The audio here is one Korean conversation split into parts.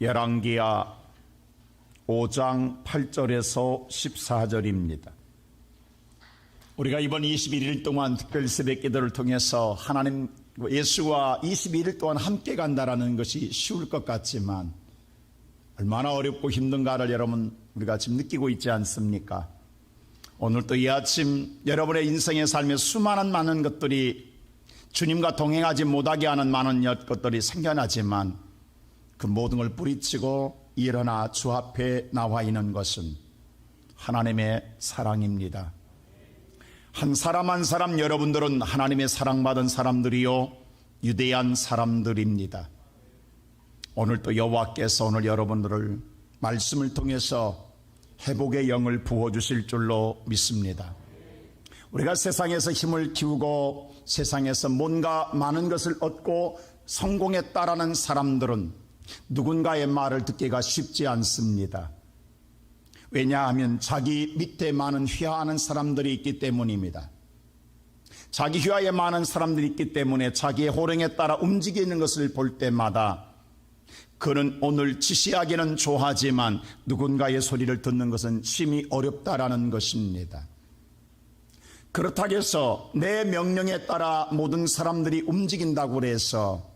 열왕기하 5장 8절에서 14절입니다. 우리가 이번 21일 동안 특별 새벽 기도를 통해서 하나님 예수와 21일 동안 함께 간다라는 것이 쉬울 것 같지만 얼마나 어렵고 힘든가를 여러분 우리가 지금 느끼고 있지 않습니까? 오늘도 이 아침 여러분의 인생의 삶에 수많은 많은 것들이 주님과 동행하지 못하게 하는 많은 것들이 생겨나지만 그 모든 걸 뿌리치고 일어나 주 앞에 나와 있는 것은 하나님의 사랑입니다. 한 사람 한 사람 여러분들은 하나님의 사랑받은 사람들이요 유대한 사람들입니다. 오늘 또 여호와께서 오늘 여러분들을 말씀을 통해서 회복의 영을 부어주실 줄로 믿습니다. 우리가 세상에서 힘을 키우고 세상에서 뭔가 많은 것을 얻고 성공했다라는 사람들은 누군가의 말을 듣기가 쉽지 않습니다. 왜냐하면 자기 밑에 많은 휘하하는 사람들이 있기 때문입니다. 자기 휘하에 많은 사람들이 있기 때문에 자기의 호령에 따라 움직이는 것을 볼 때마다 그는 오늘 지시하기는 좋아하지만 누군가의 소리를 듣는 것은 심히 어렵다라는 것입니다. 그렇다고 해서 내 명령에 따라 모든 사람들이 움직인다고 해서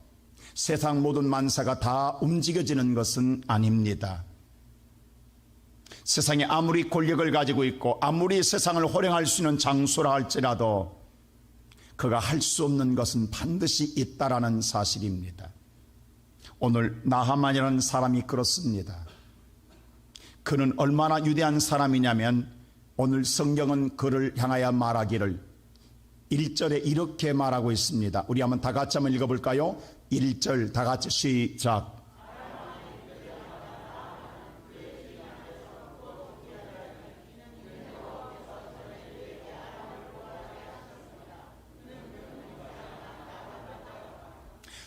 세상 모든 만사가 다 움직여지는 것은 아닙니다. 세상에 아무리 권력을 가지고 있고 아무리 세상을 호령할 수 있는 장소라 할지라도 그가 할 수 없는 것은 반드시 있다라는 사실입니다. 오늘 나하만이라는 사람이 그렇습니다. 그는 얼마나 위대한 사람이냐면 오늘 성경은 그를 향하여 말하기를 1절에 이렇게 말하고 있습니다. 우리 한번 다 같이 한번 읽어볼까요? 1절 다 같이 시작.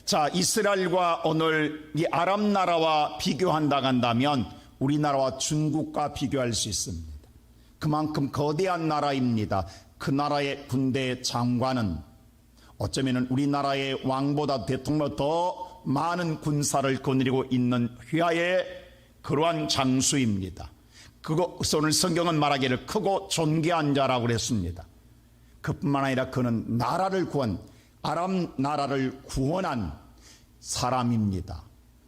자, 이스라엘과 오늘 이 아람 나라와 비교한다고 한다면 우리나라와 중국과 비교할 수 있습니다. 그만큼 거대한 나라입니다. 그 나라의 군대 장관은 어쩌면 우리나라의 왕보다 대통령보다 더 많은 군사를 거느리고 있는 휘하의 그러한 장수입니다. 그것을 오늘 성경은 말하기를 크고 존귀한 자라고 그랬습니다. 그뿐만 아니라 그는 나라를 구한 아람 나라를 구원한 사람입니다.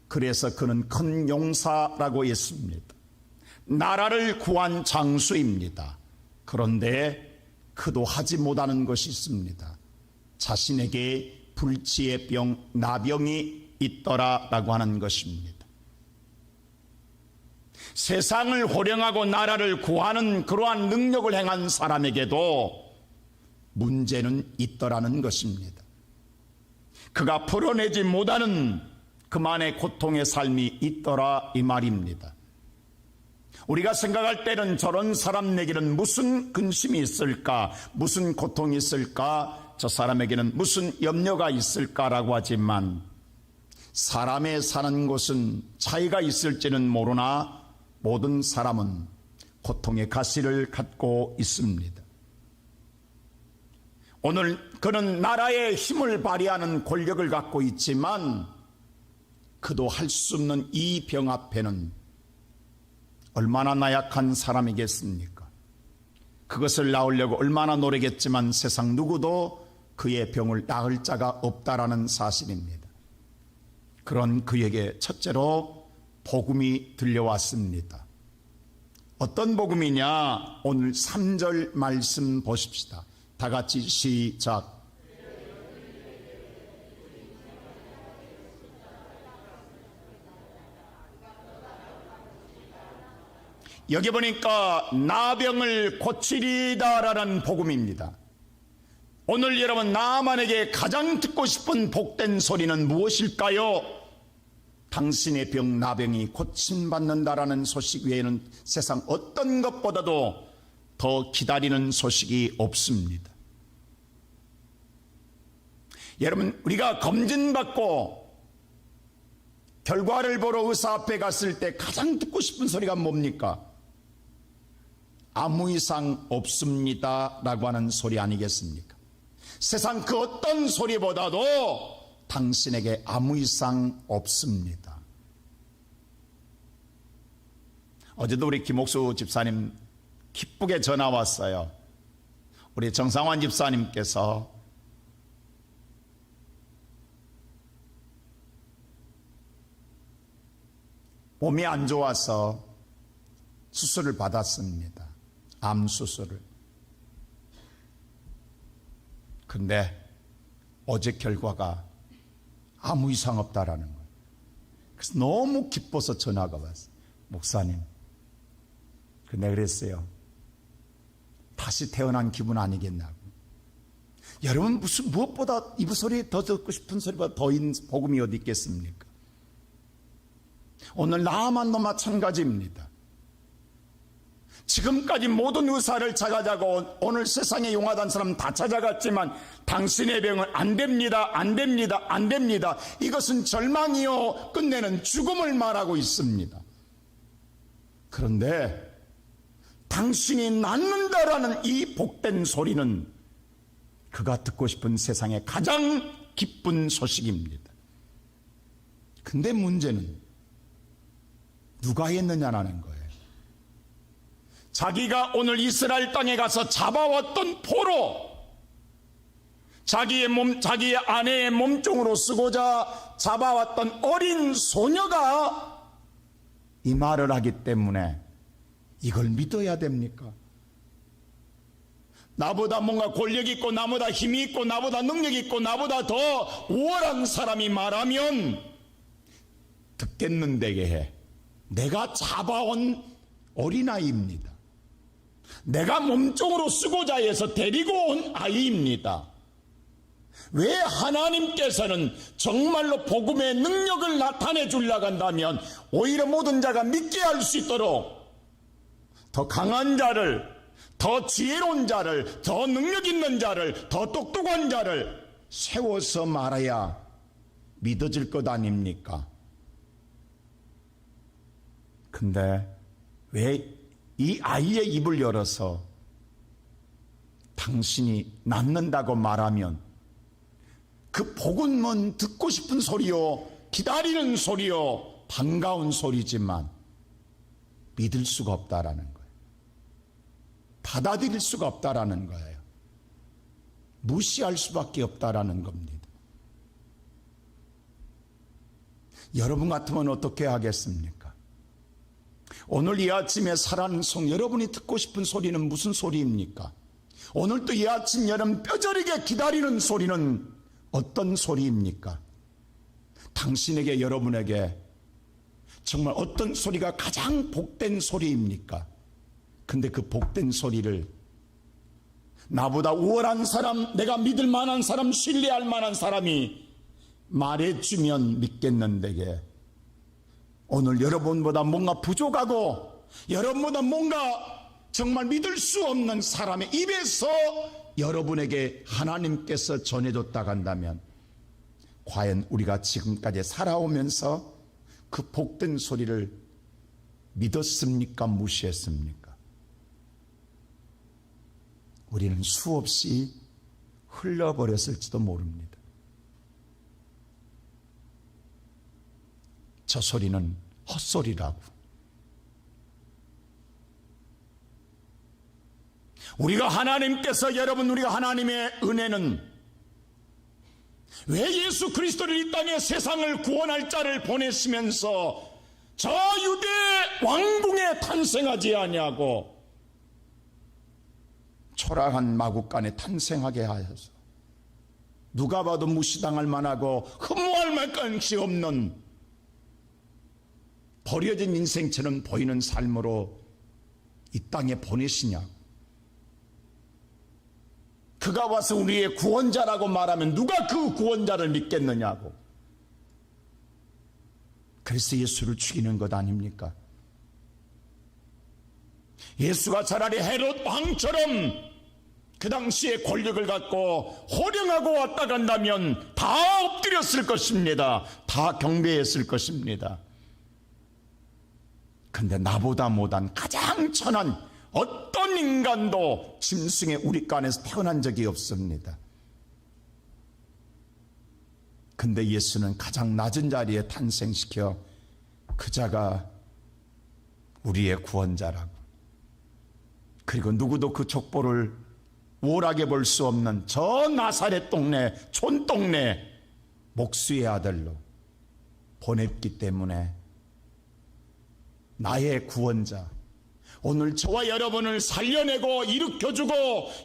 그래서 그는 큰 용사라고 했습니다. 나라를 구한 장수입니다. 그런데 그도 하지 못하는 것이 있습니다. 자신에게 불치의 병, 나병이 있더라라고 하는 것입니다. 세상을 호령하고 나라를 구하는 그러한 능력을 행한 사람에게도 문제는 있더라는 것입니다. 그가 풀어내지 못하는 그만의 고통의 삶이 있더라 이 말입니다. 우리가 생각할 때는 저런 사람에게는 무슨 근심이 있을까, 무슨 고통이 있을까, 저 사람에게는 무슨 염려가 있을까라고 하지만 사람의 사는 곳은 차이가 있을지는 모르나 모든 사람은 고통의 가시를 갖고 있습니다. 오늘 그는 나라의 힘을 발휘하는 권력을 갖고 있지만 그도 할 수 없는 이 병 앞에는 얼마나 나약한 사람이겠습니까? 그것을 낳으려고 얼마나 노력했지만 세상 누구도 그의 병을 낳을 자가 없다라는 사실입니다. 그런 그에게 첫째로 복음이 들려왔습니다. 어떤 복음이냐? 오늘 3절 말씀 보십시다. 다 같이 시작. 여기 보니까 나병을 고치리다라는 복음입니다. 오늘 여러분 나만에게 가장 듣고 싶은 복된 소리는 무엇일까요? 당신의 병 나병이 고침받는다라는 소식 외에는 세상 어떤 것보다도 더 기다리는 소식이 없습니다. 여러분 우리가 검진받고 결과를 보러 의사 앞에 갔을 때 가장 듣고 싶은 소리가 뭡니까? 아무 이상 없습니다 라고 하는 소리 아니겠습니까? 세상 그 어떤 소리보다도 당신에게 아무 이상 없습니다. 어제도 우리 김옥수 집사님 기쁘게 전화 왔어요. 우리 정상환 집사님께서 몸이 안 좋아서 수술을 받았습니다. 암 수술을. 근데 어제 결과가 아무 이상 없다라는 거예요. 그래서 너무 기뻐서 전화가 왔어요. 목사님. 근데 그랬어요. 다시 태어난 기분 아니겠냐고. 여러분 무엇보다 이 소리 더 듣고 싶은 소리보다 더인 복음이 어디 있겠습니까? 오늘 나만도 마찬가지입니다. 지금까지 모든 의사를 찾아가고 오늘 세상에 용하다는 사람 다 찾아갔지만 당신의 병은 안 됩니다, 안 됩니다, 안 됩니다. 이것은 절망이요 끝내는 죽음을 말하고 있습니다. 그런데 당신이 낫는다라는 이 복된 소리는 그가 듣고 싶은 세상의 가장 기쁜 소식입니다. 근데 문제는 누가 했느냐라는 거예요. 자기가 오늘 이스라엘 땅에 가서 잡아왔던 포로, 자기의 아내의 몸종으로 쓰고자 잡아왔던 어린 소녀가 이 말을 하기 때문에 이걸 믿어야 됩니까? 나보다 뭔가 권력 있고 나보다 힘이 있고 나보다 능력 있고 나보다 더 우월한 사람이 말하면 듣겠는데게 해. 내가 잡아온 어린아이입니다. 내가 몸종으로 쓰고자 해서 데리고 온 아이입니다. 왜 하나님께서는 정말로 복음의 능력을 나타내 주려고 한다면 오히려 모든 자가 믿게 할 수 있도록 더 강한 자를, 더 지혜로운 자를, 더 능력 있는 자를, 더 똑똑한 자를 세워서 말해야 믿어질 것 아닙니까? 근데 왜 이 아이의 입을 열어서 당신이 낫는다고 말하면 그 복음은 듣고 싶은 소리요, 기다리는 소리요, 반가운 소리지만 믿을 수가 없다라는 거예요. 받아들일 수가 없다라는 거예요. 무시할 수밖에 없다라는 겁니다. 여러분 같으면 어떻게 하겠습니까? 오늘 이 아침에 살아있는 송 여러분이 듣고 싶은 소리는 무슨 소리입니까? 오늘 또 이 아침 여러분 뼈저리게 기다리는 소리는 어떤 소리입니까? 당신에게, 여러분에게 정말 어떤 소리가 가장 복된 소리입니까? 근데 그 복된 소리를 나보다 우월한 사람, 내가 믿을 만한 사람, 신뢰할 만한 사람이 말해주면 믿겠는데 오늘 여러분보다 뭔가 부족하고 여러분보다 뭔가 정말 믿을 수 없는 사람의 입에서 여러분에게 하나님께서 전해줬다 간다면 과연 우리가 지금까지 살아오면서 그 복된 소리를 믿었습니까? 무시했습니까? 우리는 수없이 흘려버렸을지도 모릅니다. 저 소리는 헛소리라고. 우리가 하나님께서, 여러분, 우리가 하나님의 은혜는 왜 예수 그리스도를 이 땅에 세상을 구원할 자를 보내시면서 저 유대 왕궁에 탄생하지 아니하고 초라한 마국간에 탄생하게 하여서 누가 봐도 무시당할 만하고 흠모할 만큼이 없는 버려진 인생처럼 보이는 삶으로 이 땅에 보내시냐고. 그가 와서 우리의 구원자라고 말하면 누가 그 구원자를 믿겠느냐고. 그래서 예수를 죽이는 것 아닙니까? 예수가 차라리 헤롯 왕처럼 그 당시에 권력을 갖고 호령하고 왔다 간다면 다 엎드렸을 것입니다. 다 경배했을 것입니다. 근데 나보다 못한 가장 천한 어떤 인간도 짐승의 우리간에서 태어난 적이 없습니다. 근데 예수는 가장 낮은 자리에 탄생시켜 그 자가 우리의 구원자라고. 그리고 누구도 그 족보를 우월하게 볼 수 없는 저 나사렛 동네, 촌동네 목수의 아들로 보냈기 때문에 나의 구원자, 오늘 저와 여러분을 살려내고 일으켜주고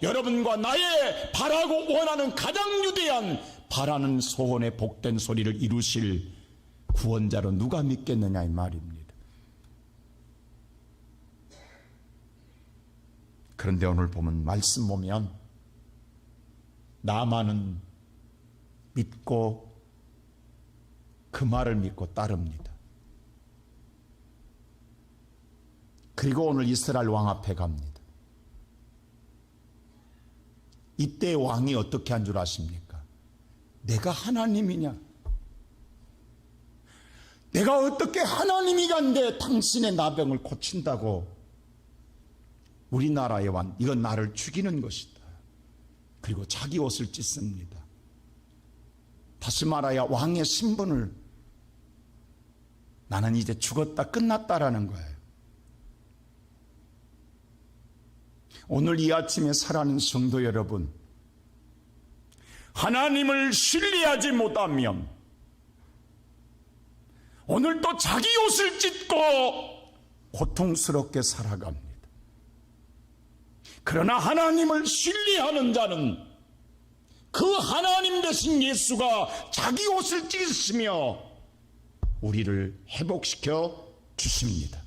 여러분과 나의 바라고 원하는 가장 유대한 바라는 소원의 복된 소리를 이루실 구원자로 누가 믿겠느냐 이 말입니다. 그런데 오늘 보면 말씀 보면 나만은 믿고 그 말을 믿고 따릅니다. 그리고 오늘 이스라엘 왕 앞에 갑니다. 이때 왕이 어떻게 한 줄 아십니까? 내가 하나님이냐? 내가 어떻게 하나님이간데 당신의 나병을 고친다고? 우리나라의 왕, 이건 나를 죽이는 것이다. 그리고 자기 옷을 찢습니다. 다시 말하여 왕의 신분을, 나는 이제 죽었다 끝났다라는 거예요. 오늘 이 아침에 살아가는 성도 여러분, 하나님을 신뢰하지 못하면 오늘 또 자기 옷을 찢고 고통스럽게 살아갑니다. 그러나 하나님을 신뢰하는 자는 그 하나님 되신 예수가 자기 옷을 찢으시며 우리를 회복시켜 주십니다.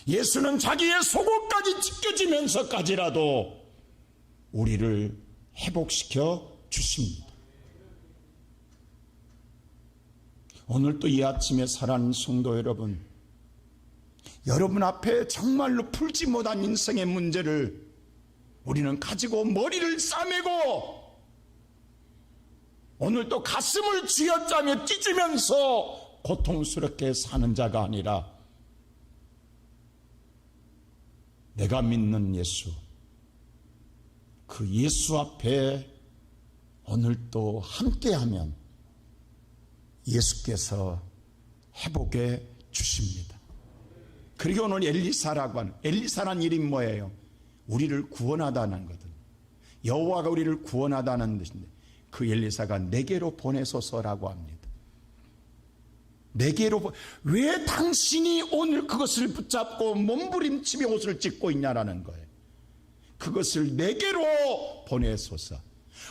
예수는 자기의 속옷까지 찢겨지면서까지라도 우리를 회복시켜 주십니다. 오늘 또 이 아침에 살아가는 성도 여러분, 여러분 앞에 정말로 풀지 못한 인생의 문제를 우리는 가지고 머리를 싸매고 오늘 또 가슴을 쥐어짜며 찢으면서 고통스럽게 사는 자가 아니라 내가 믿는 예수, 그 예수 앞에 오늘도 함께하면 예수께서 회복해 주십니다. 그리고 오늘 엘리사라고 하는, 엘리사란 이름이 뭐예요? 우리를 구원하다는 거거든. 여호와가 우리를 구원하다는 뜻인데 그 엘리사가 내게로 보내소서라고 합니다. 내게로, 왜 당신이 오늘 그것을 붙잡고 몸부림치며 옷을 찢고 있냐라는 거예요. 그것을 내게로 보내소서.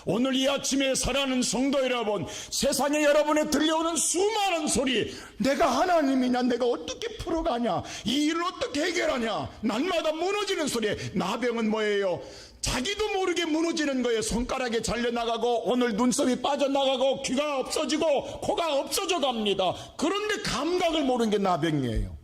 오늘 이 아침에 살아가는 성도 여러분, 세상에 여러분에 들려오는 수많은 소리, 내가 하나님이냐, 내가 어떻게 풀어가냐, 이 일을 어떻게 해결하냐, 날마다 무너지는 소리. 나병은 뭐예요? 자기도 모르게 무너지는 거예요. 손가락에 잘려나가고 오늘 눈썹이 빠져나가고 귀가 없어지고 코가 없어져 갑니다. 그런데 감각을 모르는 게 나병이에요.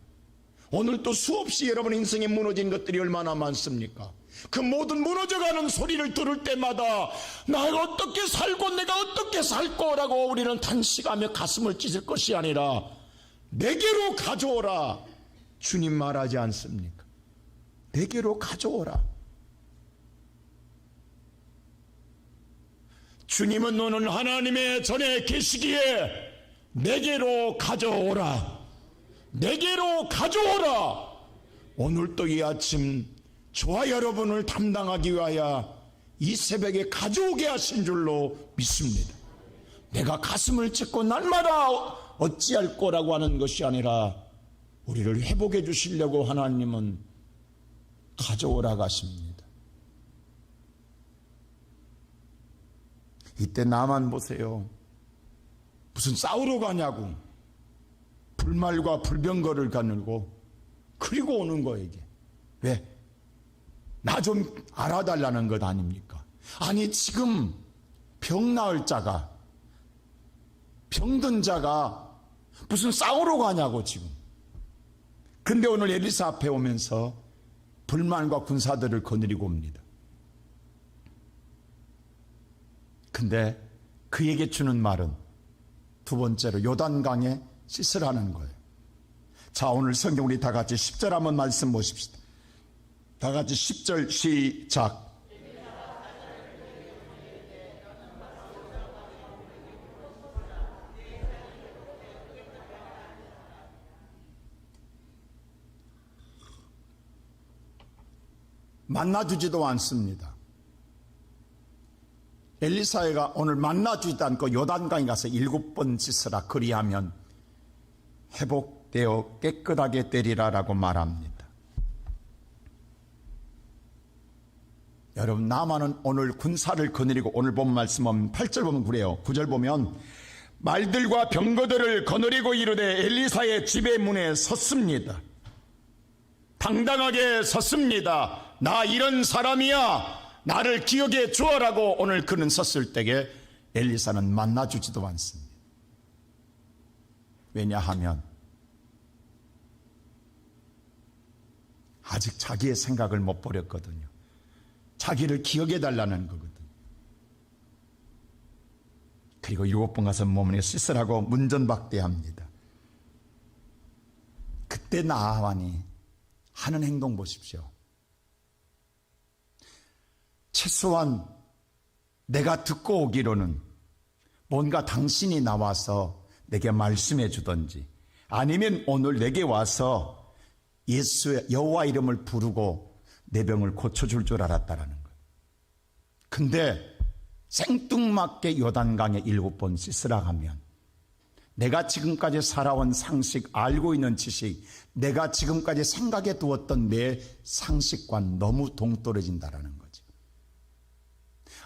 오늘 또 수없이 여러분 인생에 무너진 것들이 얼마나 많습니까? 그 모든 무너져가는 소리를 들을 때마다 내가 어떻게 살고 내가 어떻게 살 거라고 우리는 탄식하며 가슴을 찢을 것이 아니라 내게로 가져오라, 주님 말하지 않습니까? 내게로 가져오라. 주님은 너는 하나님의 전에 계시기에 내게로 가져오라, 내게로 가져오라. 오늘 또 이 아침 저와 여러분을 담당하기 위하여 이 새벽에 가져오게 하신 줄로 믿습니다. 내가 가슴을 찢고 날마다 어찌할 거라고 하는 것이 아니라 우리를 회복해 주시려고 하나님은 가져오라고 하십니다. 이때 나만 보세요. 무슨 싸우러 가냐고 불말과 불병거를 가늘고 그리고 오는 거예요. 이게 왜? 나 좀 알아달라는 것 아닙니까? 아니 지금 병 나을 자가, 병든 자가 무슨 싸우러 가냐고 지금. 근데 오늘 엘리사 앞에 오면서 불만과 군사들을 거느리고 옵니다. 근데 그에게 주는 말은 두 번째로 요단강에 씻으라는 거예요. 자, 오늘 성경 우리 다 같이 10절 한번 말씀 보십시다. 다 같이 10절 시작. 만나주지도 않습니다. 엘리사가 오늘 만나주지도 않고 요단강에 가서 7번 씻으라 그리하면 회복되어 깨끗하게 되리라라고 말합니다. 여러분, 나만은 오늘 군사를 거느리고, 오늘 본 말씀은 8절 보면 그래요. 9절 보면 말들과 병거들을 거느리고 이르되 엘리사의 집의 문에 섰습니다. 당당하게 섰습니다. 나 이런 사람이야, 나를 기억해 주어라고 오늘 그는 섰을 때에 엘리사는 만나주지도 않습니다. 왜냐하면 아직 자기의 생각을 못 버렸거든요. 자기를 기억해 달라는 거거든요. 그리고 7번 가서 몸을 씻으라고 문전박대합니다. 그때 나아만이 하는 행동 보십시오. 최소한 내가 듣고 오기로는 뭔가 당신이 나와서 내게 말씀해 주든지, 아니면 오늘 내게 와서 예수의 여호와 이름을 부르고 내 병을 고쳐줄 줄 알았다라는 거예요. 근데 생뚱맞게 요단강에 7번 씻으라 하면 내가 지금까지 살아온 상식, 알고 있는 지식, 내가 지금까지 생각해 두었던 내 상식과 너무 동떨어진다라는 거죠.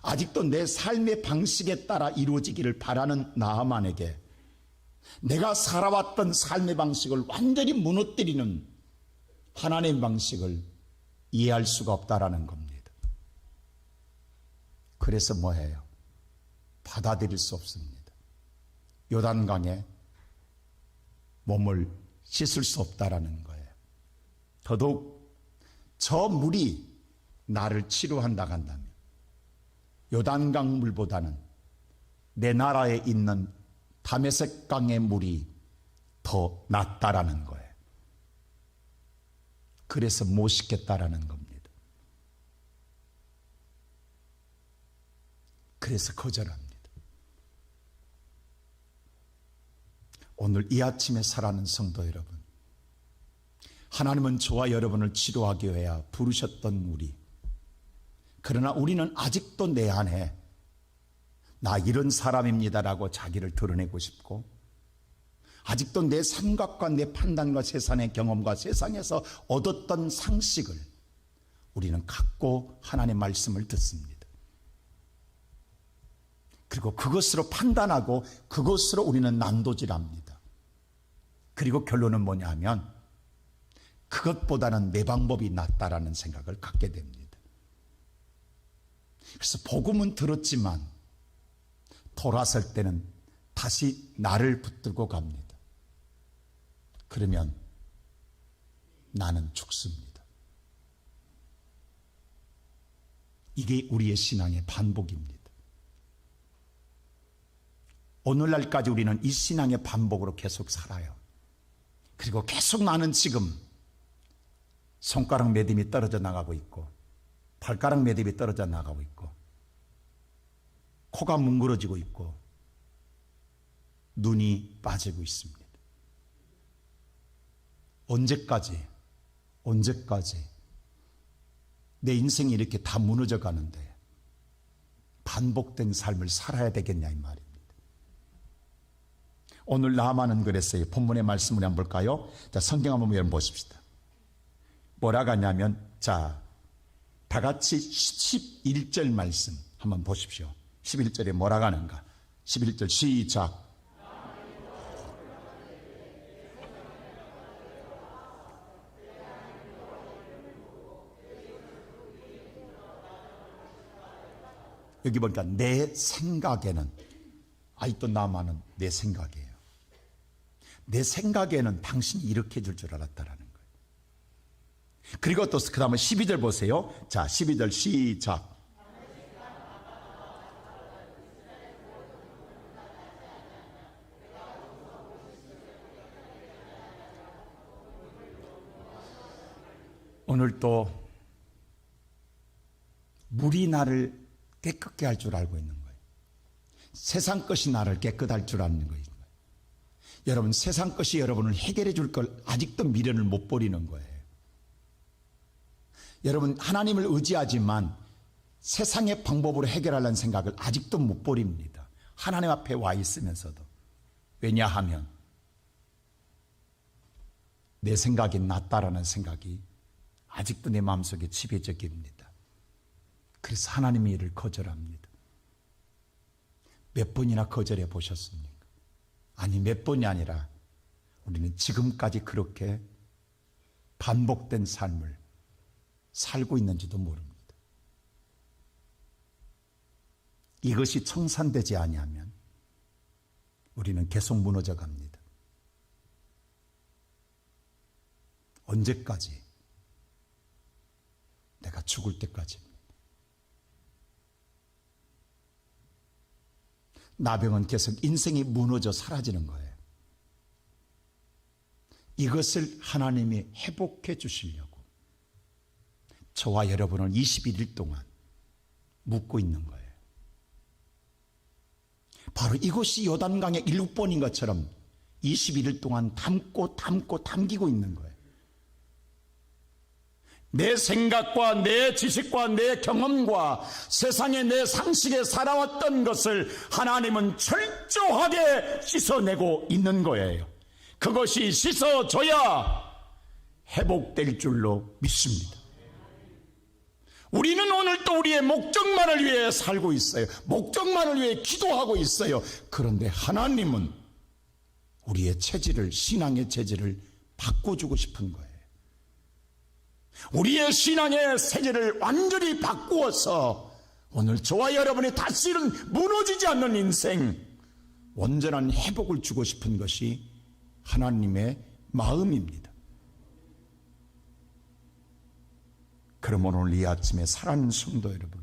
아직도 내 삶의 방식에 따라 이루어지기를 바라는 나아만에게 내가 살아왔던 삶의 방식을 완전히 무너뜨리는 하나님의 방식을 이해할 수가 없다라는 겁니다. 그래서 뭐예요? 받아들일 수 없습니다. 요단강에 몸을 씻을 수 없다라는 거예요. 더더욱 저 물이 나를 치료한다 한다면 요단강 물보다는 내 나라에 있는 다메섹강의 물이 더 낫다라는 거예요. 그래서 못 씻겠다라는 겁니다. 그래서 거절합니다. 오늘 이 아침에 살아가는 성도 여러분, 하나님은 저와 여러분을 치료하기 위해 부르셨던 우리, 그러나 우리는 아직도 내 안에 나 이런 사람입니다라고 자기를 드러내고 싶고, 아직도 내 생각과 내 판단과 세상의 경험과 세상에서 얻었던 상식을 우리는 갖고 하나님의 말씀을 듣습니다. 그리고 그것으로 판단하고 그것으로 우리는 난도질합니다. 그리고 결론은 뭐냐 하면 그것보다는 내 방법이 낫다라는 생각을 갖게 됩니다. 그래서 복음은 들었지만 돌아설 때는 다시 나를 붙들고 갑니다. 그러면 나는 죽습니다. 이게 우리의 신앙의 반복입니다. 오늘날까지 우리는 이 신앙의 반복으로 계속 살아요. 그리고 계속 나는 지금 손가락 매듭이 떨어져 나가고 있고, 발가락 매듭이 떨어져 나가고 있고, 코가 뭉그러지고 있고, 눈이 빠지고 있습니다. 언제까지 내 인생이 이렇게 다 무너져 가는데 반복된 삶을 살아야 되겠냐 이 말입니다. 오늘 나만은 그랬어요. 본문의 말씀을 한번 볼까요? 자, 성경 한번 여러분 보십시다. 뭐라고 하냐면, 자, 다 같이 11절 말씀 한번 보십시오. 11절에 뭐라고 하는가? 11절 시작. 여기 보니까 내 생각에는, 아직도 나만은 내 생각이에요. 내 생각에는 당신이 이렇게 해줄 줄 알았다라는 거예요. 그리고 또 그 다음에 12절 보세요. 자, 12절 시작. 오늘 또 물이 나를 깨끗게 할 줄 알고 있는 거예요. 세상 것이 나를 깨끗할 줄 아는 거예요. 여러분, 세상 것이 여러분을 해결해 줄 걸 아직도 미련을 못 버리는 거예요. 여러분, 하나님을 의지하지만 세상의 방법으로 해결하려는 생각을 아직도 못 버립니다. 하나님 앞에 와 있으면서도. 왜냐하면 내 생각이 낫다라는 생각이 아직도 내 마음속에 지배적입니다. 그래서 하나님의 일을 거절합니다. 몇 번이나 거절해 보셨습니까? 아니, 몇 번이 아니라 우리는 지금까지 그렇게 반복된 삶을 살고 있는지도 모릅니다. 이것이 청산되지 아니하면 우리는 계속 무너져 갑니다. 언제까지? 내가 죽을 때까지입니다. 나병은 계속 인생이 무너져 사라지는 거예요. 이것을 하나님이 회복해 주시려고 저와 여러분을 21일 동안 묻고 있는 거예요. 바로 이것이 요단강의 7번인 것처럼 21일 동안 담기고 있는 거예요. 내 생각과 내 지식과 내 경험과 세상의 내 상식에 살아왔던 것을 하나님은 철저하게 씻어내고 있는 거예요. 그것이 씻어져야 회복될 줄로 믿습니다. 우리는 오늘 또 우리의 목적만을 위해 살고 있어요. 목적만을 위해 기도하고 있어요. 그런데 하나님은 우리의 체질을, 신앙의 체질을 바꿔주고 싶은 거예요. 우리의 신앙의 체질을 완전히 바꾸어서 오늘 저와 여러분이 다시는 무너지지 않는 인생, 온전한 회복을 주고 싶은 것이 하나님의 마음입니다. 그럼 오늘 이 아침에 사랑하는 성도 여러분,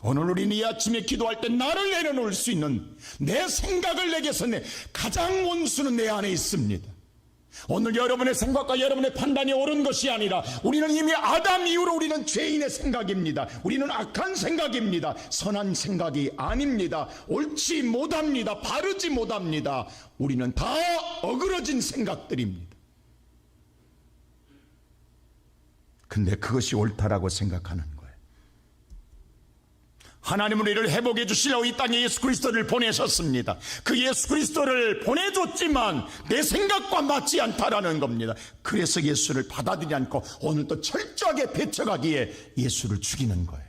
오늘 우리는 이 아침에 기도할 때 나를 내려놓을 수 있는 내 생각을 내게서 가장 원수는 내 안에 있습니다. 오늘 여러분의 생각과 여러분의 판단이 옳은 것이 아니라 우리는 이미 아담 이후로 우리는 죄인의 생각입니다. 우리는 악한 생각입니다. 선한 생각이 아닙니다. 옳지 못합니다. 바르지 못합니다. 우리는 다 어그러진 생각들입니다. 근데 그것이 옳다라고 생각하는 거예요. 하나님은 우리를 회복해 주시려고 이 땅에 예수 그리스도를 보내셨습니다. 그 예수 그리스도를 보내줬지만 내 생각과 맞지 않다라는 겁니다. 그래서 예수를 받아들이지 않고 오늘 또 철저하게 배척하기에 예수를 죽이는 거예요.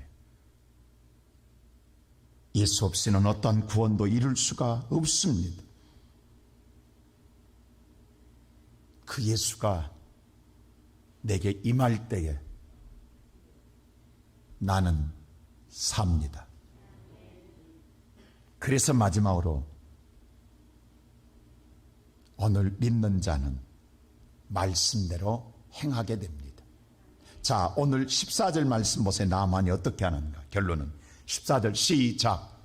예수 없이는 어떠한 구원도 이룰 수가 없습니다. 그 예수가 내게 임할 때에 나는 삽니다. 그래서 마지막으로 오늘 믿는 자는 말씀대로 행하게 됩니다. 자, 오늘 14절 말씀 보세요. 나만이 어떻게 하는가. 결론은 14절 시작.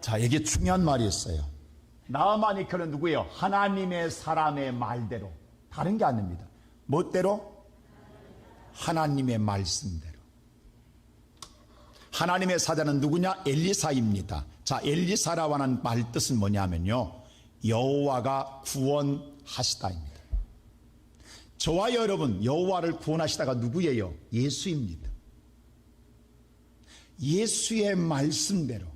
자, 이게 중요한 말이 있어요. 나만이 그는 누구예요? 하나님의 사람의 말대로. 다른 게 아닙니다. 멋대로? 하나님의 말씀대로. 하나님의 사자는 누구냐? 엘리사입니다. 자, 엘리사라고 하는 말 뜻은 뭐냐면요, 여호와가 구원하시다입니다. 저와 여러분, 여호와를 구원하시다가 누구예요? 예수입니다. 예수의 말씀대로,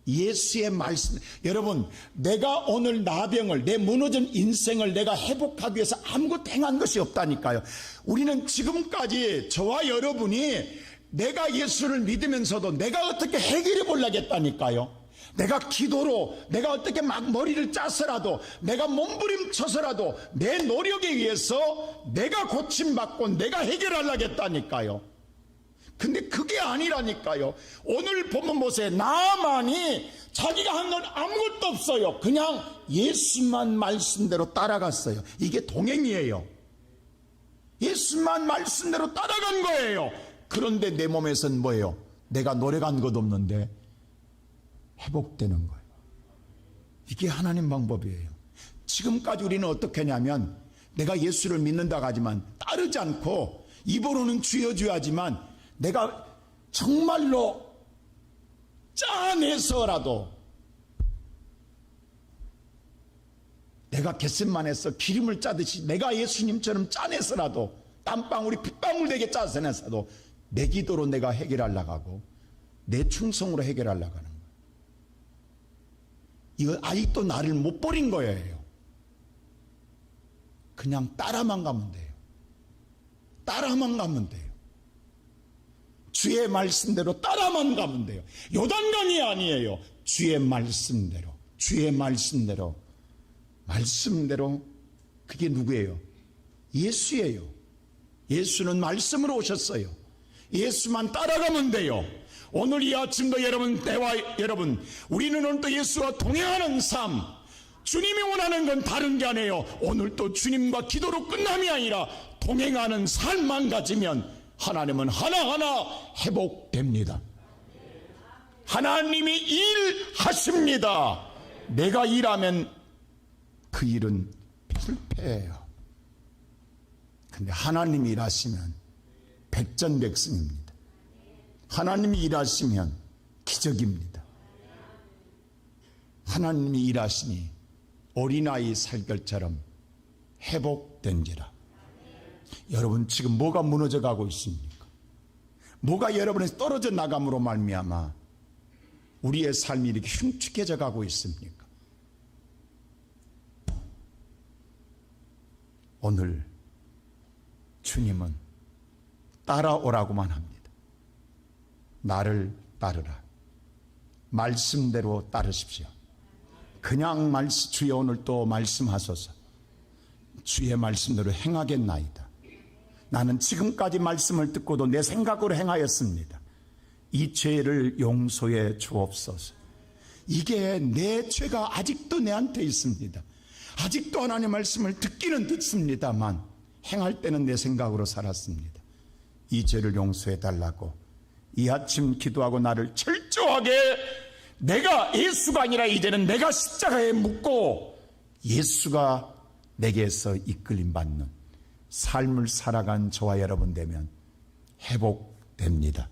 예수의 말씀. 여러분, 내가 오늘 나병을, 내 무너진 인생을 내가 회복하기 위해서 아무것도 행한 것이 없다니까요. 우리는 지금까지 저와 여러분이 내가 예수를 믿으면서도 내가 어떻게 해결해 보려겠다니까요. 내가 기도로, 내가 어떻게 막 머리를 짜서라도, 내가 몸부림쳐서라도 내 노력에 의해서 내가 고침받고 내가 해결하려겠다니까요. 근데 그게 아니라니까요. 오늘 보면 보세요. 나만이 자기가 한 건 아무것도 없어요. 그냥 예수만 말씀대로 따라갔어요. 이게 동행이에요. 예수만 말씀대로 따라간 거예요. 그런데 내 몸에서는 뭐예요? 내가 노력한 것도 없는데 회복되는 거예요. 이게 하나님 방법이에요. 지금까지 우리는 어떻게 하냐면, 내가 예수를 믿는다고 하지만 따르지 않고 입으로는 주여 주여 하지만 내가 정말로 짜내서라도 내가 겟셋만에서 기름을 짜듯이 내가 예수님처럼 짜내서라도 땀방울이 핏방울 되게 짜내서라도 내 기도로 내가 해결하려고 하고 내 충성으로 해결하려고 하는 거예요. 이거 아직도 나를 못 버린 거예요. 그냥 따라만 가면 돼요. 따라만 가면 돼요. 주의 말씀대로 따라만 가면 돼요. 요단강이 아니에요. 주의 말씀대로, 주의 말씀대로, 말씀대로. 그게 누구예요? 예수예요. 예수는 말씀으로 오셨어요. 예수만 따라가면 돼요. 오늘 이 아침도 여러분, 우리는 오늘 또 예수와 동행하는 삶, 주님이 원하는 건 다른 게 아니에요. 오늘 또 주님과 기도로 끝남이 아니라 동행하는 삶만 가지면 하나님은 하나하나 회복됩니다. 하나님이 일하십니다. 내가 일하면 그 일은 실패해요. 근데 하나님이 일하시면 백전백승입니다. 하나님이 일하시면 기적입니다. 하나님이 일하시니 어린아이 살결처럼 회복된지라. 여러분, 지금 뭐가 무너져 가고 있습니까? 뭐가 여러분에서 떨어져 나감으로 말미암아 우리의 삶이 이렇게 흉측해져 가고 있습니까? 오늘 주님은 따라오라고만 합니다. 나를 따르라. 말씀대로 따르십시오. 그냥 주여 오늘 또 말씀하소서. 주의 말씀대로 행하겠나이다. 나는 지금까지 말씀을 듣고도 내 생각으로 행하였습니다. 이 죄를 용서해 주옵소서. 이게 내 죄가 아직도 내한테 있습니다. 아직도 하나님의 말씀을 듣기는 듣습니다만 행할 때는 내 생각으로 살았습니다. 이 죄를 용서해 달라고 이 아침 기도하고 나를 철저하게, 내가 예수가 아니라 이제는 내가 십자가에 묻고 예수가 내게서 이끌림 받는 삶을 살아간 저와 여러분 되면 회복됩니다.